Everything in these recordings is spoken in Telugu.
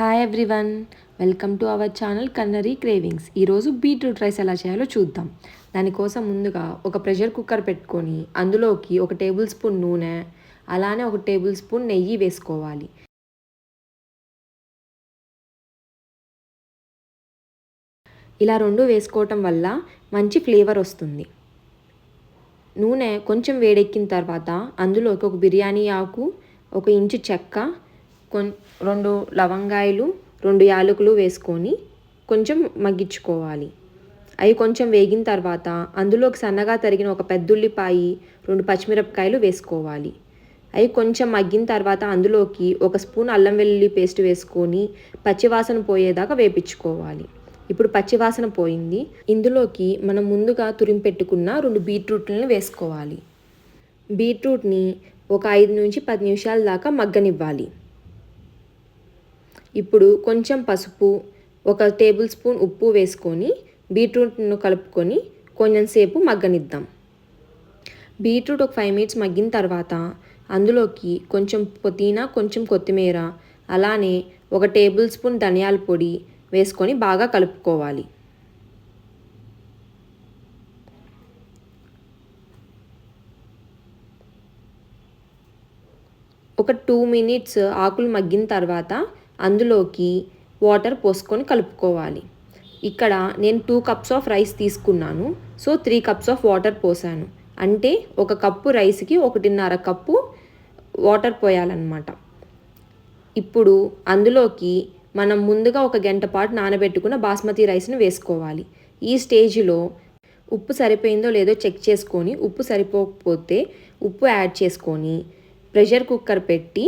Hi everyone, welcome to our channel Culinary Cravings. ఈరోజు బీట్రూట్ రైస్ ఎలా చేయాలో చూద్దాం. దానికోసం ముందుగా ఒక ప్రెషర్ కుక్కర్ పెట్టుకొని అందులోకి 1 టేబుల్ స్పూన్ నూనె, అలానే 1 టేబుల్ స్పూన్ నెయ్యి వేసుకోవాలి. ఇలా 2 వేసుకోవటం వల్ల మంచి ఫ్లేవర్ వస్తుంది. నూనె కొంచెం వేడెక్కిన తర్వాత అందులోకి 1 బిర్యానీ ఆకు, 1 ఇంచు చెక్క, 2 లవంగాయలు, 2 యాలకులు వేసుకొని కొంచెం మగ్గించుకోవాలి. అవి కొంచెం వేగిన తర్వాత అందులోకి సన్నగా తరిగిన 1 పెద్ద ఉల్లిపాయ, 2 పచ్చిమిరపకాయలు వేసుకోవాలి. అవి కొంచెం మగ్గిన తర్వాత అందులోకి 1 స్పూన్ అల్లం వెల్లుల్లి పేస్ట్ వేసుకొని పచ్చివాసన పోయేదాకా వేపించుకోవాలి. ఇప్పుడు పచ్చివాసన పోయింది. ఇందులోకి మనం ముందుగా తురిమి పెట్టుకున్న 2 బీట్రూట్లను వేసుకోవాలి. బీట్రూట్ని ఒక 5 నుంచి 10 నిమిషాల దాకా మగ్గనివ్వాలి. ఇప్పుడు కొంచెం పసుపు, 1 టేబుల్ స్పూన్ ఉప్పు వేసుకొని బీట్రూట్ను కలుపుకొని కొంచెంసేపు మగ్గనిద్దాం. బీట్రూట్ ఒక 5 మినిట్స్ మగ్గిన తర్వాత అందులోకి కొంచెం పుదీనా, కొంచెం కొత్తిమీర, అలానే 1 టేబుల్ స్పూన్ ధనియాల పొడి వేసుకొని బాగా కలుపుకోవాలి. ఒక 2 మినిట్స్ ఆకులు మగ్గిన తర్వాత అందులోకి వాటర్ పోసుకొని కలుపుకోవాలి. ఇక్కడ నేను 2 కప్స్ ఆఫ్ రైస్ తీసుకున్నాను, సో 3 కప్స్ ఆఫ్ వాటర్ పోసాను. అంటే 1 కప్పు రైస్కి 1.5 కప్పు వాటర్ పోయాలన్నమాట. ఇప్పుడు అందులోకి మనం ముందుగా 1 గంట పాటు నానబెట్టుకున్న బాస్మతి రైస్ను వేసుకోవాలి. ఈ స్టేజ్లో ఉప్పు సరిపోయిందో లేదో చెక్ చేసుకొని, ఉప్పు సరిపోకపోతే ఉప్పు యాడ్ చేసుకొని ప్రెషర్ కుక్కర్ పెట్టి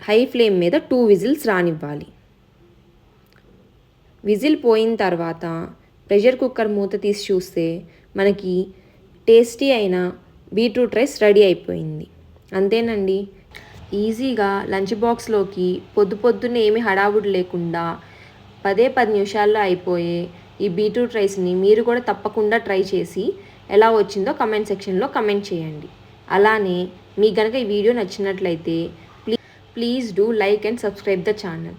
హై ఫ్లేమ్ మీద 2 విజిల్స్ రానివ్వాలి. విజిల్ పోయిన తర్వాత ప్రెషర్ కుక్కర్ మూత తీసి చూస్తే మనకి టేస్టీ అయిన బీట్రూట్ రైస్ రెడీ అయిపోయింది. అంతేనండి, ఈజీగా లంచ్ బాక్స్లోకి పొద్దున్నే ఏమి హడావుడి లేకుండా 10 నిమిషాల్లో అయిపోయే ఈ బీట్రూట్ రైస్ని మీరు కూడా తప్పకుండా ట్రై చేసి ఎలా వచ్చిందో కమెంట్ సెక్షన్లో కమెంట్ చేయండి. అలానే మీకు కనుక ఈ వీడియో నచ్చినట్లయితే please do like and subscribe the channel.